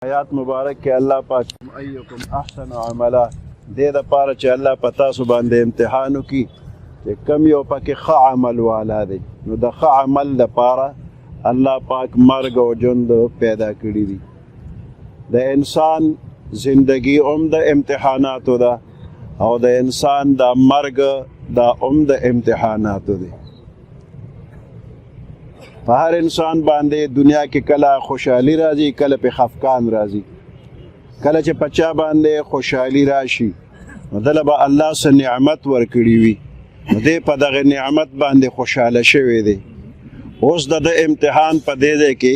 آیات مبارک کې الله پاک ایکم احسن عملا دې دپاره چې الله په تاسو باندې امتحان وکړي چې کم یو پکې ښه عمل والا دی. نو د ښه عمل دپاره الله پاک مرګ او ژوند پیدا کړي دي. د انسان زندگی هم د امتحاناتو ده او د انسان د مرګ دا هم د امتحاناتو دی. په هر انسان باندې دنیا کې کله خوشحالي راځي، کله په خفقان راځي. کله چې په چا باندې خوشحالي راشي نو دله به الله څه نعمت ورکړي وي، نو دی په دغه نعمت باندې خوشحاله شوی دی. اوس د امتحان په دې ځای کې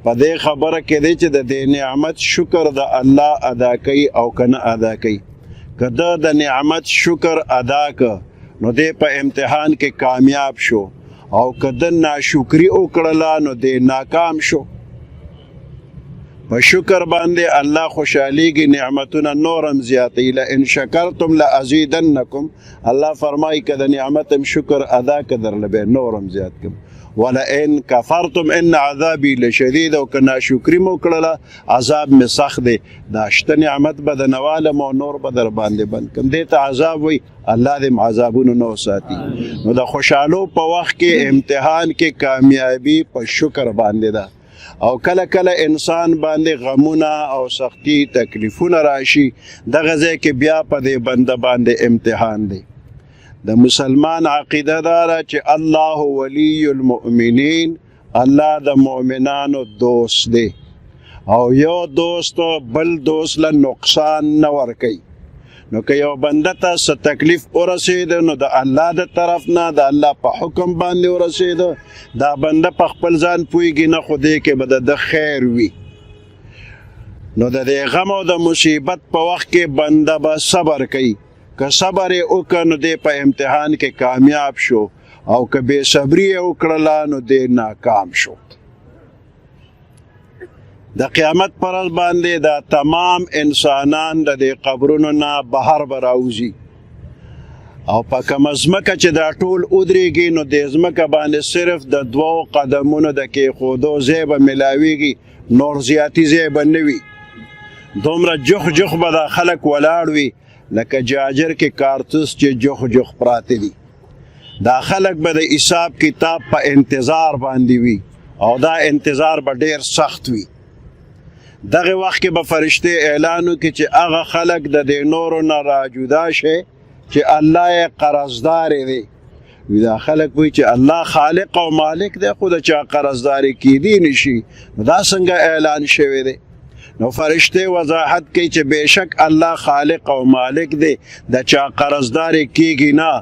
په دې خبره کې دی چې د دې نعمت شکر د الله ادا کوي او که نه ادا کوي. که ده د نعمت شکر ادا که نو دی په امتحان کې کامیاب شو، او که ده ناشکري وکړله نو دی ناکام شو. په شکر باندې الله خوشحالیږي، نعمتونه نورم زیاتوي. لئن شکرتم لازیدنکم، الله فرمایي که د نعمت شکر ادا که درله به نورم زیات کړم. ولئن کفرتم ان عذابی لشدید، او که ناشکري مو کړله عذاب مې سخت دی. دا شته نعمت به درنوالم او نور به در باندې بند کړم. دې ته عذاب وایي، الله دې عذابونو نه وساتي. نو د خوشحالو په وخت کې امتحان کې کامیابي په شکر باندې ده. او کله کله انسان باندې غمونه او سختی تکلیفونه راشي، دغه ځای کې بیا په دې بنده باندې امتحان دی. د مسلمان عقیده داره چې الله ولی المؤمنین، الله د مؤمنانو دوست دی، او یو دوست بل دوست له نقصان نه ورکوي. نو که یو بنده ته څه تکلیف ورسېده نو د الله د طرف نه د الله په حکم باندې ورسېده، دا بنده په خپل ځان پوهېږي نه، خو دې کې به د خیر وي. نو د دې غم او د مصیبت په وخت کې بنده به صبر کوي. که صبر یې وکړه نو دی په امتحان کې کامیاب شو، او که بې صبري یې وکړله نو دی ناکام شو. د قیامت پر ورځ باندې دا تمام انسانان د دې قبرونو نه بهر به راوځي، او په کومه ځمکه چې دا ټول ودرېږي نو دې ځمکه باندې صرف د 2 قدمونو د کېښودو ځای به میلاویږي، نور زیاتي ځای به نه وي. دومره جخ جخ به دا خلک ولاړ وي لکه جاجر کې کارتوس چې جخ جخ پراته دي. دا خلک به د حساب کتاب په انتظار باندې وي، او دا انتظار به ډېر سخت وي. دغه وخت کې به فرشتې اعلان وکړي چې هغه خلک د دې نورو نه راجدا شي چې الله یې قرضدار دی. دا خلک وایي چې الله خالق او مالک دی، خو د چا قرضداري کیدی نشي. دا څنګه اعلان شوی دی؟ نو فرشتې وضاحت کوي چې بېشک الله خالق او مالک دی، د چا قرضداري کیږي نه.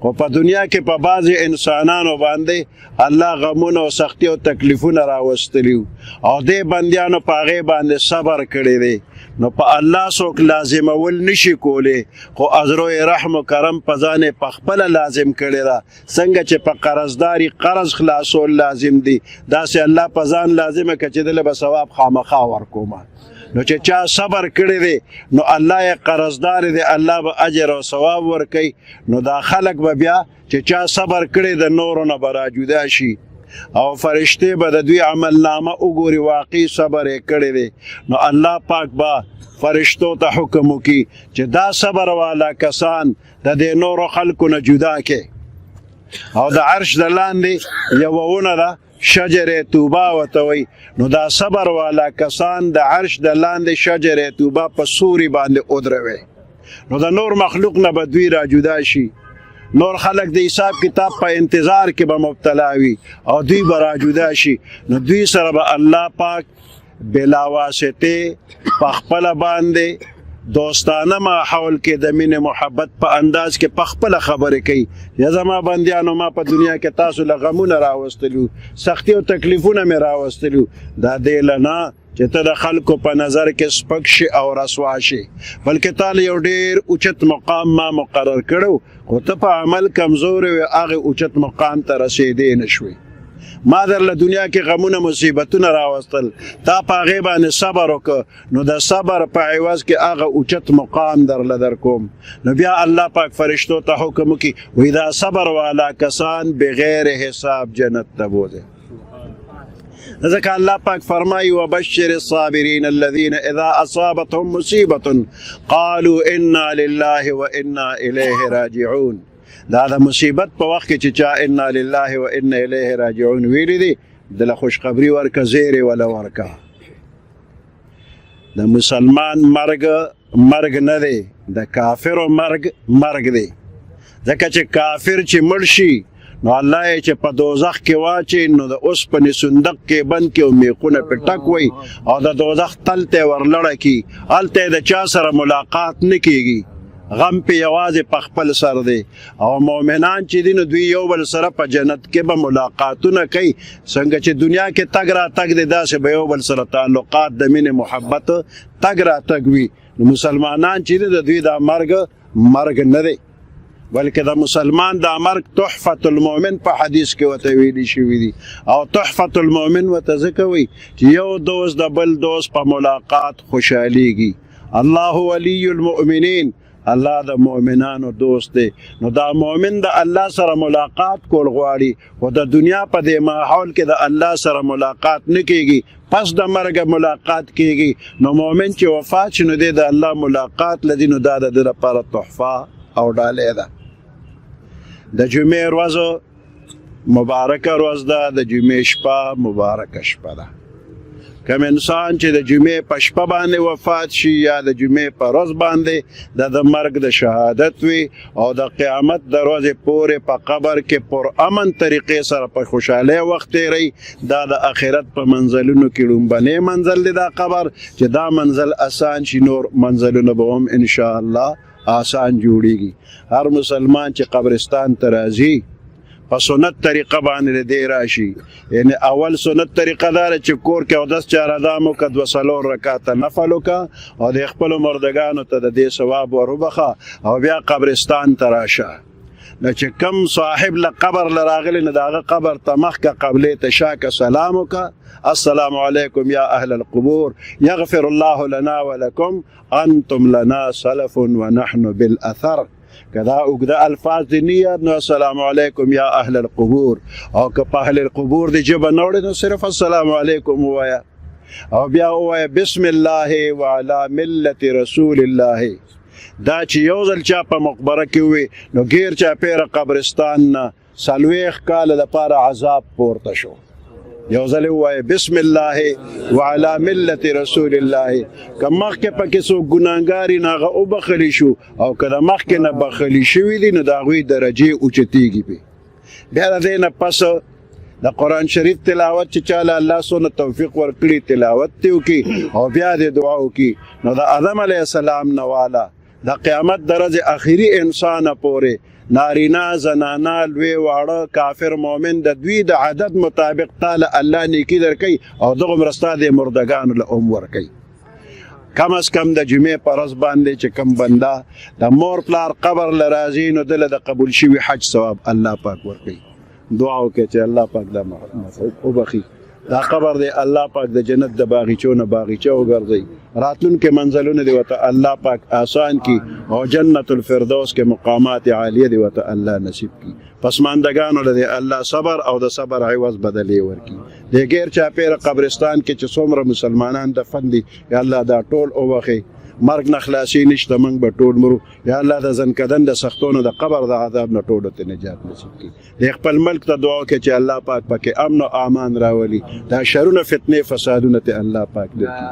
خو په دنیا کې په بعضې انسانانو باندې الله غمونه او سختي او تکلیفونه راوستلي وو، او دې بندیانو په هغې باندې صبر کړی دی. نو په الله څوک لازمول نشي کولی، خو عذرو رحم و کرم په ځان یې پخپله لازم کړې ده. څنګه چې په قرضداري قرض خلاصول لازم دي، داسې الله په ځان لازمه که چې دله به ثواب خامخا ورکومه. نو چې چا صبر کړی دی نو الله یې قرضدار دی، الله به اجر او ثواب ورکوي. نو دا خلک به بیا چې چا صبر کړی د نورو نه به راجدا شي، او فرشتې به د دوی عملنامه وګوري واقعي صبر یې کړی دی. نو الله پاک به فرشتو ته حکم وکړي چې دا صبر والا کسان د دې نورو خلکو نه جدا کړي. او د عرش د لاندې یوه ونه ده، شجره توبه ورته وایي. نو دا صبر والا کسان د عرش د لاندې شجره توبه په سوري باندې ودروي. نو د نور مخلوق نه به دوی راجدا شي. نور خلق د حساب کتاب په انتظار کې به مبتلا وي، او دوی به راجدا شي. نو دوی سره به الله پاک بلا واسطې په خپله باندې دوستانه ماحول کې د مینې محبت په انداز کې په خپله خبرې کوي. یا زما بندیانو، ما په دنیا کې تاسو له غمونه راوستلي، سختي او تکلیفونه مې راوستلي، دا دی له نه چې ته د خلکو په نظر کې سپک شي او رسوا شي، بلکې تا له یو ډېر اوچت مقام ما مقرر کړو، خو ته په عمل کمزوری وې، هغې اوچت مقام ته رسېدی نه شوې. ما در له دنیا کې غمونه مصیبتونه راوستل، تا په هغې باندې صبر وکړه، نو د صبر په عوض کې هغه اوچت مقام درله در کوم. نو بیا الله پاک فرشتو ته حکم وکړي، وایي دا صبر والا کسان بغیر حساب جنت ته بوځي. ځکه الله پاک فرمایي وبشر الصابرین الذین اذا اصابتهم مصیبة قالوا انا لله وانا الیه راجعون. دا د مصیبت په وخت کې چې چا انا لله وانا الیه راجعون ویلي دي دله خوشخبري ورکه زیری ولا ورکه. د مسلمان مرګ نه دی، د کافرو مرګ دی. ځکه چې کافر چې مړ شي نو الله یې چې په دوزخ کې واچي نو د اوسپنې صندوق کې بند کړي او میخونه پرې ټک وي او د دوزخ تل ته یې ورلړه کړي. هلته یې د چا سره ملاقات نه کېږي، غم پې یوازې په خپل سر دی. او مؤمنان چې دي نو دوی یو بل سره په جنت کې به ملاقاتونه کوي. څنګه چې دنیا کې تګ راتګ دی داسې به یو بل سره تعلقات د مینې محبت تګ راتګ وي. نو مسلمانان چې دي د دوی دا مرګ نه دی، بلکې د مسلمان دا مرګ تحفة المؤمن په حدیث کې ورته ویلي شوي دي. او تحفة المؤمن ورته ځکه وایي چې یو دوست د بل دوست په ملاقات خوشحالیږي. الله ولی المؤمنین، الله د مؤمنانو دوست دی. نو دا مؤمن د الله سره ملاقات کول غواړي، خو د دنیا په دې ماحول کې د الله سره ملاقات نه کېږي، پس د مرګه ملاقات کېږي. نو مؤمن چې وفات شي نو دی د الله ملاقات لدي، نو دا د ده لپاره تحفه او ډالۍ ده. د جمعې ورځ مبارکه ورځ ده، د جمعې شپه مبارکه شپه ده. کوم انسان چې د جمعې په شپه باندې وفات شي یا د جمعې په ورځ باندې د مرګ د شهادت وي او د قیامت د ورځې پورې په قبر کې پر امن طریقې سره په خوشحالۍ وخت تېروي. دا د آخرت په منزلونو کې لومبنی منزل دی دا قبر. چې دا منزل اسان شي نور منزلونه به هم انشاءالله آسان جوړیږي. هر مسلمان چې قبرستان ته راځي په سنت طریقه باندې دی راشي. یعنی اول سنت طریقه دا ده چې کور کې اودس چارهدام وکړه، 2 رکعاته نفل وکړه او د خپلو مردګانو ته د دې ثواب ور وبخه او بیا قبرستان ته راشه. نو چې کم صاحب له قبر له راغلی نو د هغه قبر ته مخکې قبلې ته شاکه سلام وکړه، السلام علیکم یا اهل القبور یغفر الله لنا ولکم انتم لنا سلف ونحن بالاثر. کدا اوږده الفاظ دي نیت نو السلام علیکم یا اهل القبور، او که په اهل القبور دی ژبه نه وړې نو صرف السلام علیکم ووایه او بیا ووایه بسم الله وعلى ملت رسول الله. دا چې یو ځل چا په مقبره کې وي نو غیر چاپېره قبرستان نه 40 کاله لپاره عذاب پورته شو. یو ځل ووایه بسم الله وعلى ملت رسول الله. که مخکې پکې څوک ګناهګار نه هغه وبخلي شو، او که د مخکې نه بخلي شوي دي نو د هغوی درجې اوچتېږي پې. بیا د دې نه پس د قرآن شریف تلاوت چې چاله الله څونه توفیق ورکړي تلاوت دې وکړي او بیا دې دعا وکړي. نو د آدم علیه السلام نه والا د قیامت د ورځې آخري انسانه پورې نارینه زنانه لوی واړه کافر مؤمن د دوی د عدد مطابق تعالی الله نیکي درکوي او دغه مرسته د مردگانو له ورکوي. کم از کم د جمعې په ورځ باندې چې کم بنده د مور پلار قبر له راځي نو دله د قبول شوي حج ثواب الله پاک ورکوي. دعا وکړئ چې الله پاک دا وبخي. دا قبر دی الله پاک د جنت د باغچو نه باغچه وګرځي، راتلونکي منزلونه دی ورته الله پاک آسان کی او جنت الفردوس کې مقامات عالیه دی ورته الله نصیب کی. پسماندگانو له الله صبر او د صبر عوض بدلې ورکي. د غیر چاپېره قبرستان کې چې څومره مسلمانان دفن دي یا الله دا ټول وبخي. مرګ نه خلاصي نشته، موږ به ټول مرو. یا الله د زنکدن د سختونو د قبر د عذاب نه ټولو ته نجات نصیب کړي. د خپل ملک ته دعا وکړئ چې الله پاک پکې امن او امان راولي. دا شرونه فتنې فسادونه ته الله پاک درکړي.